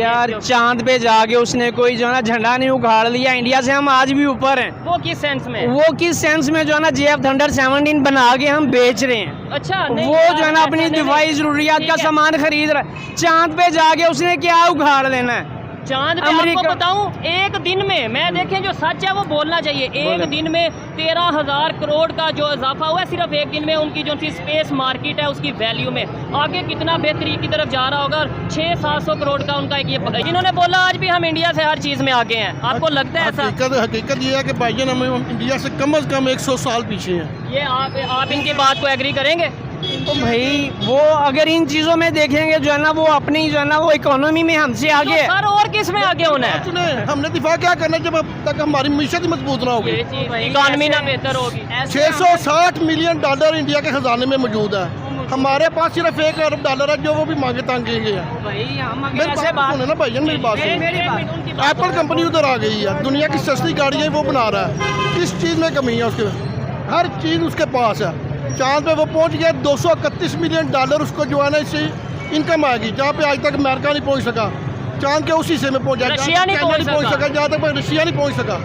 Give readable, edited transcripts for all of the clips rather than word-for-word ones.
यार चांद पे जाके उसने कोई जो है ना झंडा नहीं उखाड़ लिया, इंडिया से हम आज भी ऊपर हैं। वो किस सेंस में? वो किस सेंस में जो है ना JF Thunder 17 बना के हम बेच रहे हैं। अच्छा वो जो है ना अपनी दिफाई जरूरियात का सामान खरीद रहा है। चांद पे जाके उसने क्या उखाड़ लेना है? चांद पे आपको बताऊं, एक दिन में मैं देखें जो सच है वो बोलना चाहिए। एक दिन में 13,000 करोड़ का जो इजाफा हुआ है सिर्फ एक दिन में, उनकी जो सी स्पेस मार्केट है उसकी वैल्यू में। आगे कितना बेहतरी की तरफ जा रहा होगा। 600-700 करोड़ का उनका एक ये, इन्होंने बोला आज भी हम इंडिया से हर चीज़ में आगे हैं। आपको लगता है ऐसा? हकीकत ये है कि भाईजान हम इंडिया से कम से कम 100 साल पीछे हैं। ये आप इनकी बात को एग्री करेंगे? तो भाई वो अगर इन चीजों में देखेंगे जो है ना वो अपनी जो है ना वो इकोनॉमी में हमसे आगे है। सर और किस में आगे होना है? हमने दिफा क्या करना है जब अब तक हमारी मीशत ही मजबूत ना होगी, इकोनॉमी ना बेहतर होगी। 660 मिलियन डॉलर इंडिया के खजाने में मौजूद है। हमारे पास सिर्फ $1 अरब है जो वो भी मांगे तांगेंगे। मेरी बात सुने ना भाईजान, मेरी बात सुने। एप्पल कंपनी उधर आ गई है, दुनिया की सस्ती गाड़ी है वो बना रहा है। किस चीज़ में कमी है उसके? हर चीज़ उसके पास है। चांद पे वो पहुंच गया, $231 मिलियन उसको जो है ना इससे इनकम आएगी, जहाँ पे आज तक अमेरिका नहीं पहुंच सका। चांद के उसी से में पहुंच जाएगा, रशिया नहीं पहुंच सका, जहाँ तक रशिया नहीं पहुंच सका।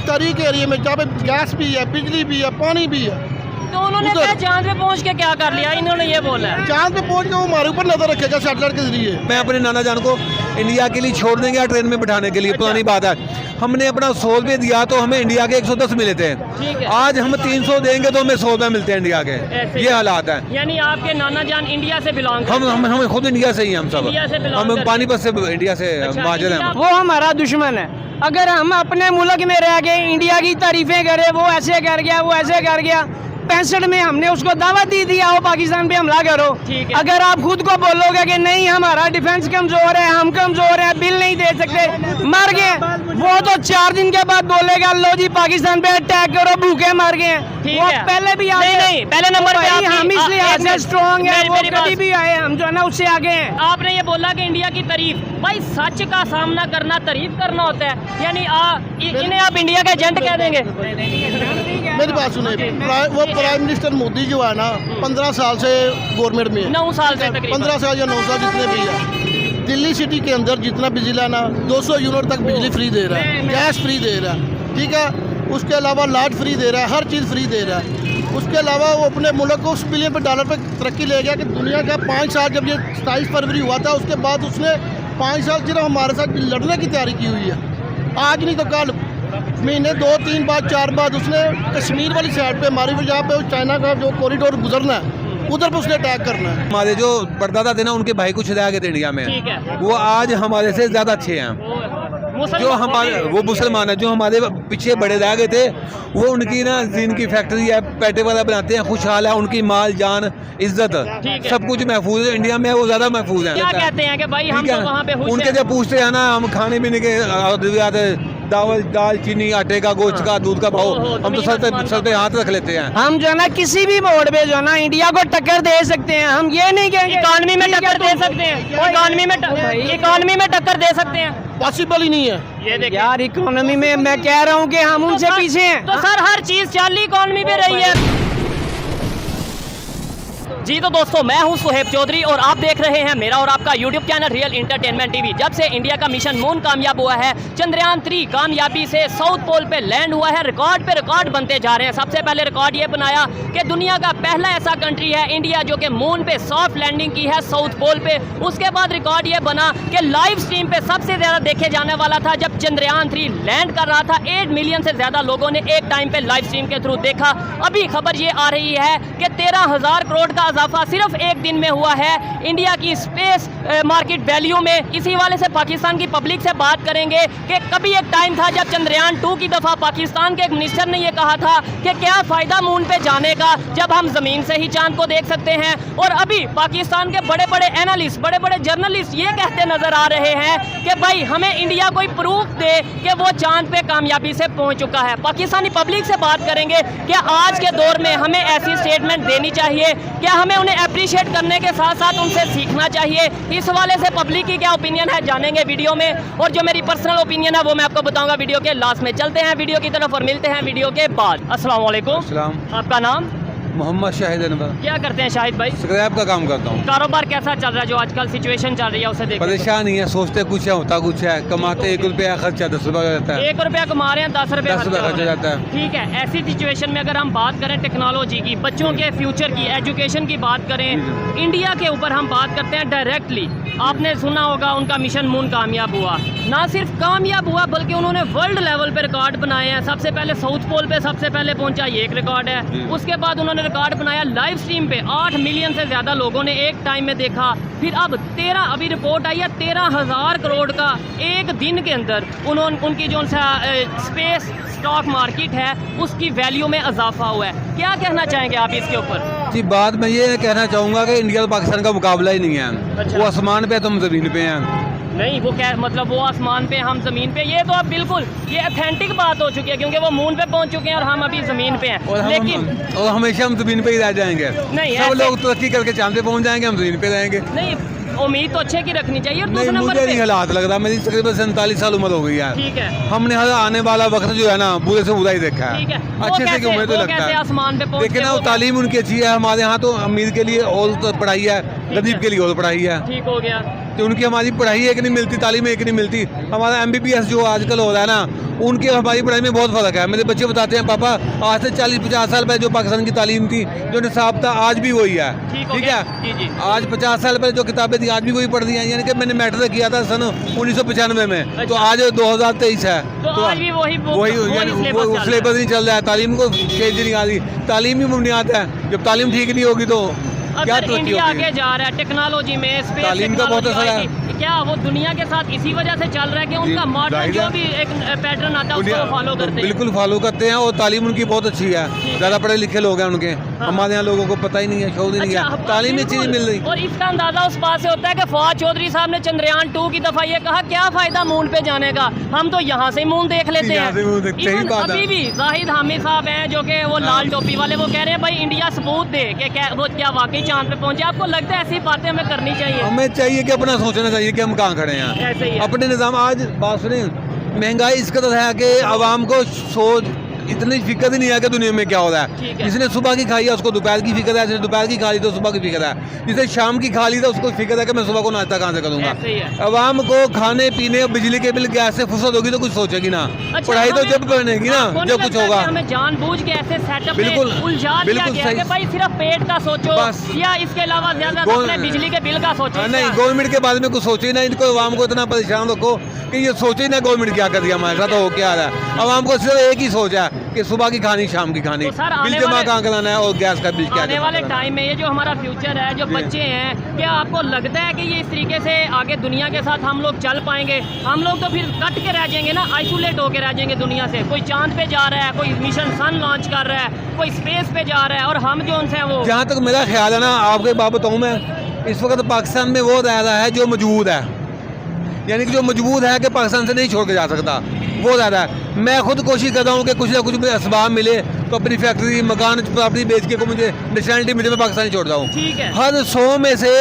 तरीक एरिया में जहाँ पे गैस भी है, बिजली भी है, पानी भी है। तो उन्होंने क्या चांद पे पहुंच के क्या कर लिया? इन्होंने ये बोला है चांद पे पहुंच के वो हमारे ऊपर नजर रखेगा सैटेलाइट के जरिए। मैं अपने नाना जान को इंडिया के लिए छोड़ देंगे या ट्रेन में बिठाने के लिए, पुरानी बात है। हमने अपना 100 रुपये दिया तो हमें इंडिया के 110 मिले थे। आज हम 300 देंगे तो हमें 100 रुपये मिलते हैं इंडिया के। ये हालात है। यानी आपके नाना जान इंडिया से बिलोंग हम खुद इंडिया से ही हम सब, हम पानीपत से इंडिया से महाजर हैं। वो हमारा दुश्मन है। अगर हम अपने मुल्क में रह के इंडिया की तारीफें करें, वो ऐसे कर गया, वो ऐसे कर गया। 65 में हमने उसको दावत दी थी आओ पाकिस्तान पे हमला करो। अगर आप खुद को बोलोगे कि नहीं हमारा डिफेंस कमजोर है, हम कमजोर है, बिल नहीं दे सकते, मर गए, वो तो 4 दिन के बाद बोलेगा लो जी पाकिस्तान पे अटैक करो, भूखे मर गए। वो पहले भी आए, नहीं पहले नंबर पे हम इसलिए ऐसे स्ट्रॉन्ग है, वो कभी भी आए, हम जो है ना उससे आगे हैं। आपने ये बोला कि इंडिया की तारीफ, भाई सच का सामना करना तारीफ करना होता है। यानी इन्हें आप इंडिया के एजेंट कह देंगे? मेरी बात सुने, वो प्राइम मिनिस्टर मोदी जो है ना 15 साल से गवर्नमेंट में, 9 साल से, 15 साल या 9 साल जितने भी है, दिल्ली सिटी के अंदर जितना बिजली है ना 200 यूनिट तक बिजली फ्री दे रहा है, गैस फ्री दे रहा है, ठीक है। उसके अलावा लाइट फ्री दे रहा है, हर चीज़ फ्री दे रहा है। उसके अलावा वो अपने मुल्क को $1 बिलियन पे तरक्की ले गया कि दुनिया का 5 साल, जब ये 27 फरवरी हुआ था उसके बाद उसने 5 साल सिर्फ हमारे साथ लड़ने की तैयारी की हुई है। आज नहीं तो कल, महीने 2, 3 बाद, 4 बाद उसने कश्मीर वाली साइड पे हमारी जहाँ पे चाइना का जो कॉरिडोर गुजरना है उधर पे उसने अटैक करना है। हमारे जो परदादा थे ना उनके भाई को छुड़ाया गए थे इंडिया में, वो आज हमारे से ज्यादा अच्छे हैं। जो हमारे वो मुसलमान है, जो हमारे पीछे बड़े रह गए थे, वो उनकी ना जीन की फैक्ट्री है, पैटे वाला बनाते हैं, खुशहाल है, उनकी माल जान इज्जत सब कुछ महफूज है। इंडिया में वो ज्यादा महफूज है। क्या कहते हैं कि भाई हम तो वहाँ पे उनके जब पूछते हैं ना हम खाने पीने के दाल चीनी, आटे का, गोश्त का, दूध का भाव, हम तो सर पे हाथ रख लेते हैं। हम जो है ना किसी भी मोड़ पे जो है ना इंडिया को टक्कर दे सकते हैं। हम ये नहीं कहेंगे इकोनॉमी में टक्कर दे सकते हैं, इकोनॉमी में टक्कर दे सकते हैं, पॉसिबल ही नहीं है। ये देखिए यार इकोनॉमी में मैं कह रहा हूँ कि हम उनसे पीछे हैं। तो सर हर चीज चाली इकोनॉमी पे रही है। जी तो दोस्तों, मैं हूं सुहेब चौधरी और आप देख रहे हैं मेरा और आपका YouTube channel real entertainment TV. जब से इंडिया का मिशन मून कामयाब हुआ है, चंद्रयान 3 कामयाबी से साउथ पोल पे लैंड हुआ है, रिकॉर्ड पे रिकॉर्ड बनते जा रहे हैं। सबसे पहले रिकॉर्ड ये बनाया कि दुनिया का पहला ऐसा कंट्री है इंडिया जो कि मून पे सॉफ्ट लैंडिंग की है साउथ पोल पे। उसके बाद रिकॉर्ड ये बना कि लाइव स्ट्रीम पे सबसे ज़्यादा देखे जाने वाला था जब चंद्रयान 3 लैंड कर रहा था। 8 मिलियन से ज़्यादा लोगों ने एक टाइम पे लाइव स्ट्रीम के थ्रू देखा। अभी खबर ये आ रही है कि 13,000 करोड़ का इजाफा सिर्फ एक दिन में हुआ है इंडिया की स्पेस मार्केट वैल्यू में। इसी वाले से पाकिस्तान की पब्लिक से बात करेंगे कि कभी एक टाइम था जब चंद्रयान 2 की दफ़ा पाकिस्तान के एक मिनिस्टर ने यह कहा था कि क्या फ़ायदा मून पे जाने का जब हम ज़मीन से ही चांद को देख सकते हैं। और अभी पाकिस्तान के बड़े बड़े एनालिस्ट, बड़े बड़े जर्नलिस्ट ये कहते नज़र आ रहे हैं कि भाई हमें इंडिया कोई प्रूफ दे कि वो चांद पे कामयाबी से पहुँच चुका है। पाकिस्तानी पब्लिक से बात करेंगे कि आज के दौर में हमें ऐसी स्टेटमेंट देनी चाहिए, क्या हमें उन्हें अप्रिशिएट करने के साथ साथ उनसे सीखना चाहिए। इस हवाले से पब्लिक की क्या ओपिनियन है जानेंगे वीडियो में, और जो मेरी पर्सनल ओपिनियन है वो मैं आपको बताऊंगा वीडियो के लास्ट में। चलते हैं वीडियो की तरफ और मिलते हैं वीडियो के बाद। अस्सलाम वालेकुम। आपका नाम? मोहम्मद शाहिद अनवर, क्या करते हैं शाहिद भाई? स्क्रैप का काम करता हूँ। कारोबार कैसा चल रहा है जो आजकल सिचुएशन चल रही है उसे देखते हैं? परेशान ही है, सोचते कुछ है होता कुछ है, कमाते 1 रुपया खर्चा 10 रुपया हो जाता है, 1 रुपया कमा रहे हैं 10 रुपया 10 रुपया खर्च हो जाता है। ठीक है, ऐसी सिचुएशन में अगर हम बात करें टेक्नोलॉजी की, बच्चों के फ्यूचर की, एजुकेशन की बात करें, इंडिया के ऊपर हम बात करते हैं डायरेक्टली। आपने सुना होगा उनका मिशन मून कामयाब हुआ, ना सिर्फ कामयाब हुआ बल्कि उन्होंने वर्ल्ड लेवल पे रिकॉर्ड बनाए हैं। सबसे पहले साउथ पोल पे सबसे पहले पहुंचा, ये एक रिकॉर्ड है। उसके बाद उन्होंने रिकॉर्ड बनाया लाइव स्ट्रीम पे, 8 मिलियन से ज़्यादा लोगों ने एक टाइम में देखा। फिर अब 13 अभी रिपोर्ट आई है 13,000 करोड़ का एक दिन के अंदर उनकी जो स्पेस स्टॉक मार्केट है उसकी वैल्यू में इजाफा हुआ है। क्या कहना चाहेंगे आप इसके ऊपर? जी बात मैं ये कहना चाहूँगा कि इंडिया और पाकिस्तान का मुकाबला ही नहीं है। अच्छा। वो आसमान पे, तुम ज़मीन पे हैं। नहीं, वो क्या मतलब, वो आसमान पे हम ज़मीन पे, ये तो अब बिल्कुल ये ऑथेंटिक बात हो चुकी है क्योंकि वो मून पे पहुंच चुके हैं और हम अभी ज़मीन पे हैं। और हमेशा हम ज़मीन पे ही रह जाएंगे। नहीं, सब लोग तरक्की करके चांद पे पहुँच जाएंगे, हम ज़मीन पे रहेंगे। नहीं, उम्मीद तो अच्छे की रखनी चाहिए। और नहीं, दूसरे नंबर मुझे पे नहीं हालात लग रहा, मेरी तकरीबन 47 साल उम्र हो गई है। ठीक है, हमने हर आने वाला वक्त जो है ना बुरे से बुरा ही देखा ठीक है। है। अच्छे से उम्मीद तो लगता है आसमान पे देखिए ना, तालीम उनकी अच्छी है। हमारे यहाँ तो अमीर के लिए और तो पढ़ाई है, गरीब के लिए और पढ़ाई है। ठीक हो गया, तो उनकी हमारी पढ़ाई एक नहीं मिलती, तालीम एक नहीं मिलती। हमारा MBBS जो आजकल हो रहा है ना, उनकी हमारी पढ़ाई में बहुत फ़र्क है। मेरे बच्चे बताते हैं पापा आज से 40-50 साल पहले जो पाकिस्तान की तालीम थी, जो निसाब था, आज भी वही है। ठीक है, जी। आज 50 साल पहले जो किताबें थी आज भी वही पढ़ दी हैं। यानी कि मैंने मैट्रिक किया था सन 1995 में, तो आज 2023 है, तो आज भी वही सिलेबस नहीं चल रहा है। तालीम को चेंज नहीं आ रही, तालीम ही बुनियाद है। जब तालीम ठीक नहीं होगी तो क्या अगर इंडिया आगे जा रहा है टेक्नोलॉजी में, स्पेस तालीम का बहुत असर है। क्या वो दुनिया के साथ इसी वजह से चल रहा है कि उनका मॉडल जो भी एक पैटर्न आता है उसको फॉलो करते हैं? बिल्कुल फॉलो करते हैं, और तालीम उनकी बहुत अच्छी है। ज़्यादा पढ़े लिखे लोग हैं उनके, हमारे यहाँ लोगों को पता ही नहीं है, शोध ही नहीं है, तालीम अच्छी नहीं मिल रही। और इसका अंदाजा उस बात से होता है कि फवाद चौधरी साहब ने चंद्रयान 2 की दफा ये कहा, क्या फायदा मून पे जाने का, हम तो यहाँ से मून देख लेते हैं। अभी भी जाहिद हामिद साहब हैं जो कि वो लाल टोपी वाले, वो कह रहे हैं भाई इंडिया सबूत दे कि वो क्या वाकई चांद पे पहुंचे। आपको लगता है ऐसी बातें हमें करनी चाहिए? हमें चाहिए कि अपना सोचना चाहिए कि हम कहाँ खड़े हैं। ऐसे ही है। अपने निज़ाम, आज बात सुने, महंगाई इस कदर है कि आवाम को सोच इतनी फिक्र ही नहीं है कि दुनिया में क्या हो रहा है। जिसने सुबह की खाई है उसको दोपहर की फिक्र है, जिसने दोपहर की खा ली तो सुबह की फिक्र है, जिसने शाम की खा ली तो उसको फिक्र है कि मैं सुबह को नाश्ता कहाँ से करूँगा। आवाम को खाने पीने, बिजली के बिल, गैस से फुर्सत होगी तो कुछ सोचेगी ना। पढ़ाई तो जब बनेगी ना जब कुछ होगा। हमें जानबूझ के ऐसे सेटअप बिल्कुल उलझा दिया गया है कि भाई सिर्फ पेट का सोचो या इसके अलावा ज्यादा अपने बिजली के बिल का सोचो। नहीं, गवर्नमेंट के बारे में कुछ सोचे ही ना। इनको आवाम को इतना परेशान रखो कि ये सोचे ही ना गवर्नमेंट क्या कर दिया हमारे साथ, हो क्या आ रहा है। आवाम को सिर्फ एक ही सोच है कि सुबह की खानी, शाम की खानी, बिल जमा कहाँ कराना है और गैस का बिल क्या। आने वाले टाइम में ये जो हमारा फ्यूचर है, जो बच्चे हैं, क्या आपको लगता है कि ये इस तरीके से आगे दुनिया के साथ हम लोग चल पाएंगे? हम लोग तो फिर कट के रह जाएंगे ना, आइसोलेट होके रह जाएंगे दुनिया से। कोई चांद पे जा रहा है, कोई मिशन सन लॉन्च कर रहा है, कोई स्पेस पे जा रहा है, और हम जो उनसे वो, जहाँ तक मेरा ख्याल है ना, आपके बात बताऊँ मैं, इस वक्त पाकिस्तान में वो रह रहा है जो मजबूत है, यानी कि जो मजबूत है कि पाकिस्तान से नहीं छोड़ के जा सकता, वो ज़्यादा है। मैं खुद कोशिश कर रहा हूँ कि कुछ ना कुछ मुझे असबाब मिले तो अपनी फैक्ट्री, मकान, प्रॉपर्टी बेच के को मुझे नेशनलिटी मिले, मैं पाकिस्तान छोड़ रहा हूँ। ठीक है। हर 100 में से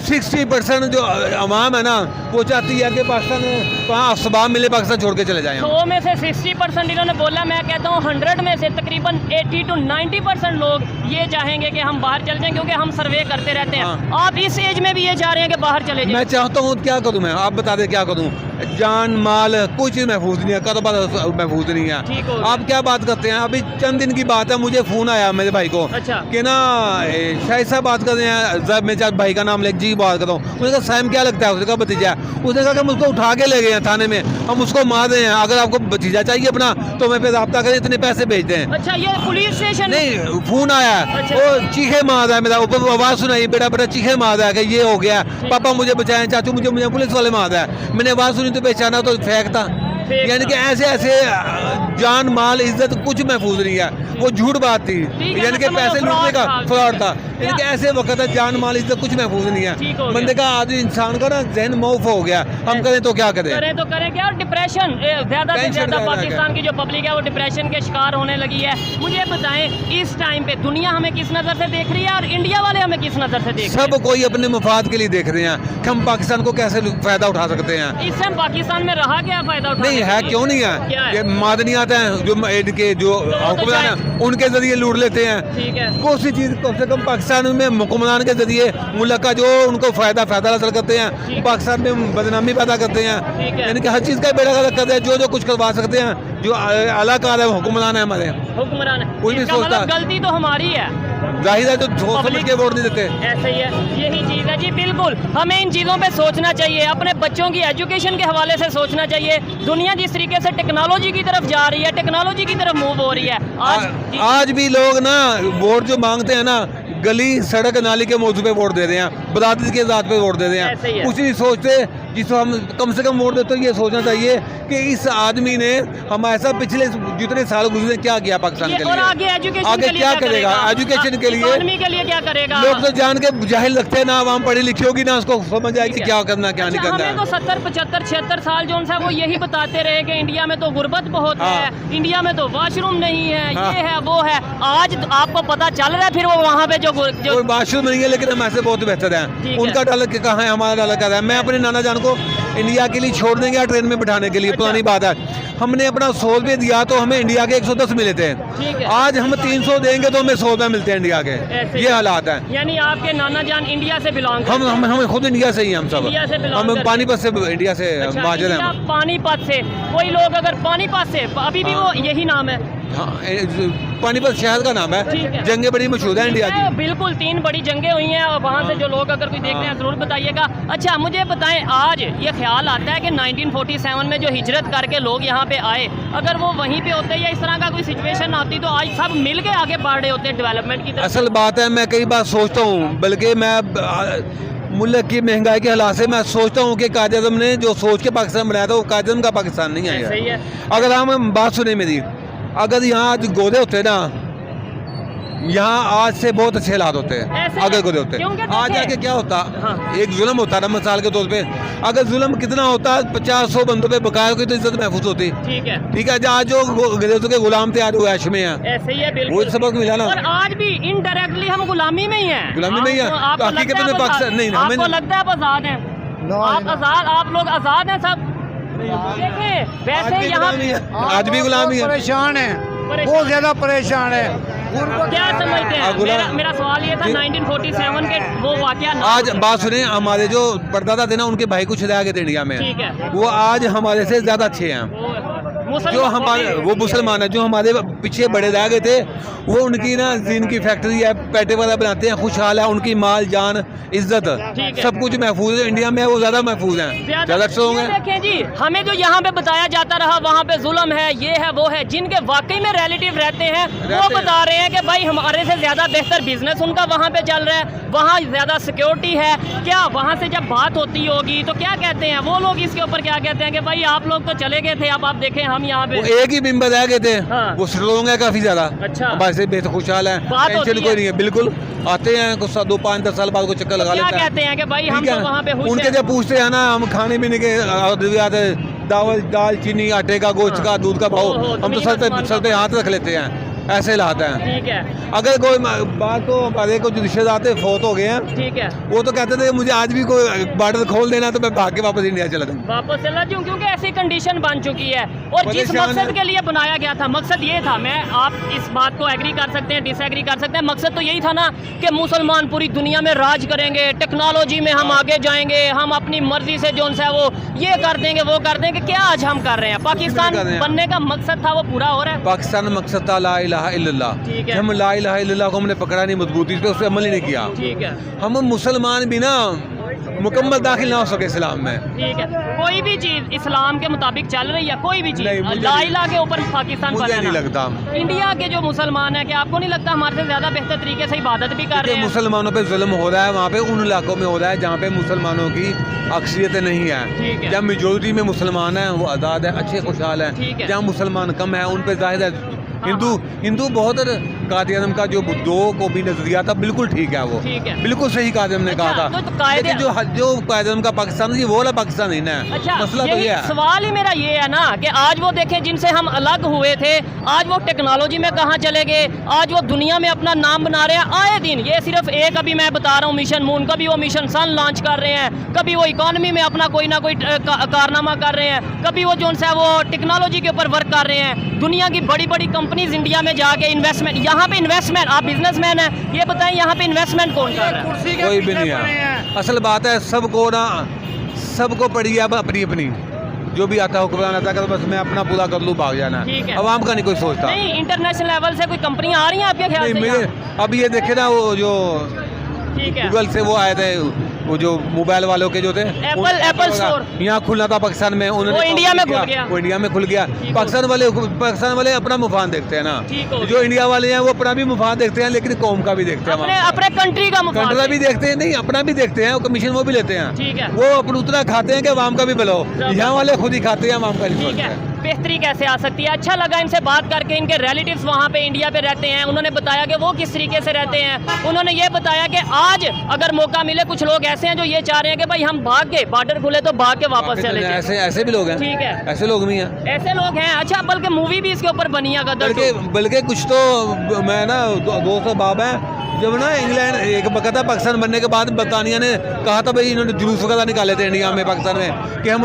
60% जो अवाम है ना वो चाहती है कि पाकिस्तान वहाँ असबाब मिले, पाकिस्तान छोड़ के चले जाएँ। 100 में से 60% इन्होंने बोला, मैं कहता हूँ 100 में से तकरीबन 80 to 90% लोग ये चाहेंगे कि हम बाहर चले जाएं, क्योंकि हम सर्वे करते रहते हैं। आप इस एज में भी ये चाह रहे हैं कि बाहर चले जाएं? मैं चाहता हूँ, क्या करूँ मैं, आप बता दें क्या करूँ। जान माल कोई चीज़ महफूज नहीं है, कारोबार महफूज नहीं है। आप क्या बात करते हैं? अभी चंद दिन की बात है, मुझे फ़ोन आया मेरे भाई को कि ना शायद साहब बात कर रहे हैं, मैं चाहे भाई का नाम लेके जी बात कर रहा हूँ। उसने कहा सैम क्या लगता है? उसने कहा भतीजा। उसने कहा कि हम उसको उठा के ले गए हैं थाने में, हम उसको मार रहे हैं, अगर आपको भतीजा चाहिए अपना तो मैं फिर रब्ता करें, इतने पैसे भेज दें। अच्छा, ये पुलिस स्टेशन? नहीं, फ़ोन आया, वो चीखे मार रहा है, मेरा ऊपर आवाज़ सुनाई, बेटा बेटा चीखे मार रहा है कि ये हो गया, पापा मुझे बचाएं, चाचू मुझे पुलिस वाले मार रहा है। मैंने आवाज़ सुनी तो पहचाना तो फेंक था। यानी कि ऐसे ऐसे जान माल इज्जत कुछ महफूज नहीं है, वो झूठ बात थी, यानी कि पैसे लूटने का फ्रॉड था। यानी कि ऐसे वक्त है जान माल इज्जत कुछ महफूज नहीं है। बंदे का आदमी इंसान का ना जहन मौफ हो गया, हम करें तो क्या करें? करें तो करें क्या? और डिप्रेशन ज़्यादा से ज़्यादा पाकिस्तान की जो पब्लिक है वो डिप्रेशन के शिकार होने लगी है। मुझे बताएं इस टाइम पे दुनिया हमें किस नज़र से देख रही है और इंडिया वाले हमें किस नज़र से देख रहे हैं? सब कोई अपने मफाद के लिए देख रहे हैं कि हम पाकिस्तान को कैसे फ़ायदा उठा सकते हैं। इससे हम पाकिस्तान में रहा क्या फ़ायदा उठा? नहीं है, क्यों नहीं है? ये मादनियात जात हैं जो इनके जो हुक्मरान हैं उनके जरिए लूट लेते हैं। ठीक है। कोई सी चीज़ कम से कम पाकिस्तान में हुक्मरान के जरिए मुल्क का जो उनको फायदा हासिल करते हैं, पाकिस्तान में बदनामी पैदा करते हैं, यानी कि हर चीज़ का बेड़ा गर्क करते हैं। जो कुछ करवा सकते हैं, जो अलाकार है हुक्मरान है हमारे, हुक्मरान है। कोई भी इसका सोचता मतलब गलती तो हमारी है, जाहिर है जो सोच समझ के वोट नहीं देते। ऐसे ही है, यही चीज़ है जी। बिल्कुल हमें इन चीज़ों पे सोचना चाहिए, अपने बच्चों की एजुकेशन के हवाले से सोचना चाहिए। दुनिया जिस तरीके से टेक्नोलॉजी की तरफ जा रही है, टेक्नोलॉजी की तरफ मूव हो रही है, आज भी लोग ना वोट जो मांगते हैं ना, गली सड़क नाली के मौजू पे वोट दे रहे हैं, बरादरी के जात पे वोट दे रहे हैं। कुछ नहीं सोचते जिसको हम कम से कम वोट देते हैं। ये सोचना चाहिए कि इस आदमी ने हम ऐसा पिछले जितने साल गुजरे क्या किया पाकिस्तान के लिए, और आगे एजुकेशन आगे के लिए क्या करेगा, एजुकेशन के लिए, इकोनॉमी के लिए क्या करेगा। लोग तो जान के जाहिल लगते हैं ना, आवाम पढ़ी लिखी होगी ना, उसको समझ आएगी क्या करना क्या नहीं करना। हमें तो 70, 75, 76 साल जो सा वो यही बताते रहे कि इंडिया में तो गुर्बत बहुत है, इंडिया में तो वॉशरूम नहीं है, ये है वो है। आज आपको पता चल रहा है फिर वो वहाँ पे जो वॉशरूम नहीं है, लेकिन हम ऐसे बहुत बेहतर हैं। उनका डॉलर कहाँ है, हमारा डॉलर कहाँ है। मैं अपने नाना जान को इंडिया के लिए छोड़ने गया ट्रेन में बिठाने के लिए, पुरानी बात है। हमने अपना 100 रुपये दिया तो हमें इंडिया के 110 मिले थे। आज हम 300 देंगे तो हमें 100 रुपये मिलते हैं इंडिया के। ये हालात है। यानी आपके नाना जान इंडिया से बिलोंग करते हैं? हम खुद इंडिया से ही हैं, हम सब हम पानीपत से, इंडिया से महाजर हैं। पानीपत से कोई लोग अगर पानीपत से, अभी भी वो यही नाम है? हाँ, पानीपत शहर का नाम है। जंगें बड़ी मशहूर है इंडिया की। बिल्कुल 3 बड़ी जंगें हुई हैं, और वहाँ से जो लोग अगर कोई देखते हैं जरूर बताइएगा। अच्छा मुझे बताएं, आज ये ख्याल आता है कि 1947 में जो हिजरत करके लोग यहाँ पे आए, अगर वो वहीं पे होते या इस तरह का कोई सिचुएशन आती तो आज सब मिल के आगे बढ़ रहे होते डेवलपमेंट की तरफ। असल बात है, मैं कई बार सोचता हूँ, बल्कि मैं मुल्क की महंगाई के हालात से मैं सोचता हूँ कि कायद आज़म ने जो सोच के पाकिस्तान बनाया था वो कायद आज़म का पाकिस्तान नहीं आया। सही है। अगर हम बात सुने मेरी, अगर यहाँ आज गोदे होते ना, यहाँ आज से बहुत अच्छे हालात होते हैं। अगर गोदे होते आज जाके क्या होता, एक जुल्म होता ना मिसाल के तौर पे, अगर जुल्म कितना होता, 50-100 बंदों पे बकाया की तो इज्जत महफूज होती। ठीक है। आज जो गरीबों के गुलाम थे आज वो ऐश में हैं। ऐसे ही है, बिल्कुल। वो सबक मिला ना। और आज भी इनडायरेक्टली हम गुलामी में ही हैं। गुलामी में ही है। आपको हकीकत में पाकिस्तान नहीं, आपको लगता है आप आजाद हैं? आप लोग आजाद हैं सब? देखें वैसे यहाँ आज भी गुलामी है, परेशान है, बहुत ज्यादा परेशान है। क्या समझते हैं? मेरा सवाल ये था 1947 के वो वाकया। आज बात सुने, हमारे जो परदादा थे ना, उनके भाई कुछ रह गए थे इंडिया में, ठीक है, वो आज हमारे से ज्यादा अच्छे हैं। जो हमारे वो मुसलमान है, जो हमारे पीछे बड़े रह गए थे, वो उनकी ना जीन की फैक्ट्री है, पैटे वगैरह बनाते हैं, खुशहाल है, उनकी माल जान इज्जत सब कुछ महफूज है। इंडिया में वो ज्यादा महफूज है, ज्यादा स्ट्रॉन्ग है। देखें जी, हमें जो यहाँ पे बताया जाता रहा वहाँ पे जुल्म है, ये है वो है, जिनके वाकई में रिलेटिव रहते हैं वो बता रहे हैं कि भाई हमारे से ज्यादा बेहतर बिजनेस उनका वहाँ पे चल रहा है, वहाँ ज्यादा सिक्योरिटी है। क्या वहाँ से जब बात होती होगी तो क्या कहते हैं वो लोग, इसके ऊपर क्या कहते हैं कि भाई आप लोग तो चले गए थे, अब आप देखें हम यहाँ पे एक ही बिंबर रह गए थे। वो स्ट्रॉन्ग है काफी ज्यादा। अच्छा, वैसे बेखुशहाल है, टेंशन कोई नहीं है। बिल्कुल आते हैं कुछ 2-5-10 साल बाद को चक्कर लगा लेते हैं। क्या कहते हैं कि भाई हम तो वहाँ पे उनके जब पूछते हैं ना, हम खाने पीने के दाल चीनी आटे का गोश्त का दूध का भाव, हम तो सर पे हाथ रख लेते हैं। ऐसे हालात हैं। ठीक है। अगर कोई बात तो हमारे कुछ रिश्तेदार थे फौत हो गए हैं, ठीक है, वो तो कहते थे मुझे आज भी कोई बॉर्डर खोल देना तो मैं भाग के वापस इंडिया चला जाऊँ, वापस चला जाऊँ, क्योंकि ऐसी कंडीशन बन चुकी है। और जिस मकसद के लिए बनाया गया था, मकसद ये था, मैं आप इस बात को एग्री कर सकते हैं, डिसएग्री कर सकते हैं, मकसद तो यही था ना कि मुसलमान पूरी दुनिया में राज करेंगे, टेक्नोलॉजी में हम आगे जाएंगे, हम अपनी मर्जी से जो है वो ये कर देंगे वो कर देंगे। क्या आज हम कर रहे हैं? पाकिस्तान बनने का मकसद था वो पूरा हो रहा है। पाकिस्तान में मकसद था ला इलाहा इल्लल्लाह। हम ला इलाहा इल्लल्लाह को हमने पकड़ा नहीं मजबूती पे, उस पर अमल ही नहीं किया। ठीक है। हम मुसलमान भी ना मुकम्मल दाखिल ना हो सके इस्लाम में। ठीक है। कोई भी चीज इस्लाम के मुताबिक चल रही है, कोई भी चीज ला इलाहा के ऊपर पाकिस्तान मुझे नहीं लगता। इंडिया के जो मुसलमान है, क्या आपको नहीं लगता हमारे से ज्यादा बेहतर तरीके से इबादत भी कर रहे हैं? मुसलमानों पे जुल्म हो रहा है वहाँ पे, उन इलाकों में हो रहा है जहाँ पे मुसलमानों की अक्सरियत नहीं है। जहाँ मेजोरिटी में मुसलमान है वो आज़ाद है, अच्छे खुशहाल है। जहाँ मुसलमान कम है उन पे जाहिर है हिंदू बहुत कादियानिज़्म का जो दो कौमी नजरिया था बिल्कुल ठीक है, वो ठीक है। बिल्कुल सही कादियानिज़्म ने कहा अच्छा, था। तो कायदे- लेकिन जो कादियानिज़्म का पाकिस्तान है वो वाला पाकिस्तान नहीं है। अच्छा, मसला तो यही ये है। सवाल ही मेरा ये है ना कि आज वो देखें जिनसे हम अलग हुए थे, आज वो टेक्नोलॉजी में कहाँ चले गए, आज वो दुनिया में अपना नाम बना रहे हैं आए दिन। ये सिर्फ एक अभी मैं बता रहा हूँ मिशन मून, कभी वो मिशन सन लॉन्च कर रहे हैं, कभी वो इकोनॉमी में अपना कोई ना कोई कारनामा कर रहे हैं, कभी वो जो है वो टेक्नोलॉजी के ऊपर वर्क कर रहे हैं। दुनिया की बड़ी बड़ी कंपनीज इंडिया में जाके इन्वेस्टमेंट, यहाँ पे इन्वेस्टमेंट, आप बिजनेसमैन हैं, ये बताएं यहाँ पे इन्वेस्टमेंट कौन कर रहा है? कोई भी नहीं है। असल बात है सबको ना, सबको पड़ी है अब अपनी अपनी, जो भी आता है हुक्मरान आता है बस मैं अपना पूरा कर लूँ भाग जाना ठीक है। अवाम का नहीं कोई सोचता। नहीं, इंटरनेशनल लेवल से कोई कंपनियां आ रही हैं आपके ख्याल नहीं से मेरे यहाँ? अब ये देखे ना वो जो ठीक है। गूगल से वो आए थे, वो जो मोबाइल वालों के जो थे एप्पल स्टोर। यहाँ खुलना था पाकिस्तान में, उन्होंने वो इंडिया में किया, खुल गया। वो इंडिया में खुल गया। ठीक पाकिस्तान वाले अपना मुफाद देखते हैं ठीक ना, हो जो इंडिया वाले हैं वो अपना भी मुफाद देखते हैं लेकिन कौम का भी देखते हैं, अपने अपने कंट्री का मुफाद कंट्रा भी देखते हैं, नहीं अपना भी देखते हैं, कमीशन वो भी लेते हैं। ठीक है। वो अपना उतना खाते हैं कि अवाम का भी भला हो, यहाँ वाले खुद ही खाते हैं, अवाम का नहीं ठीक है, सोचते हैं। बेहतरी कैसे आ सकती है? अच्छा लगा इनसे बात करके, इनके रिलेटिव्स वहाँ पे इंडिया पे रहते हैं, उन्होंने बताया कि वो किस तरीके से रहते हैं। उन्होंने ये बताया कि आज अगर मौका मिले, कुछ लोग ऐसे हैं जो ये चाह रहे हैं कि भाई हम भाग के, बॉर्डर खुले तो भाग के वापस चले जाएं। ऐसे ऐसे भी लोग हैं, ठीक है। ऐसे लोग भी हैं। ऐसे लोग हैं। अच्छा, बल्कि मूवी भी इसके ऊपर बनी है गदर बल्कि कुछ तो मैं ना दोस्त बाब है, जब ना इंग्लैंड एक वक्त था पाकिस्तान बनने के बाद बरतानिया ने कहा था भाई इन्होंने जुलूस वगैरह निकाले थे इंडिया में, पाकिस्तान में कि हम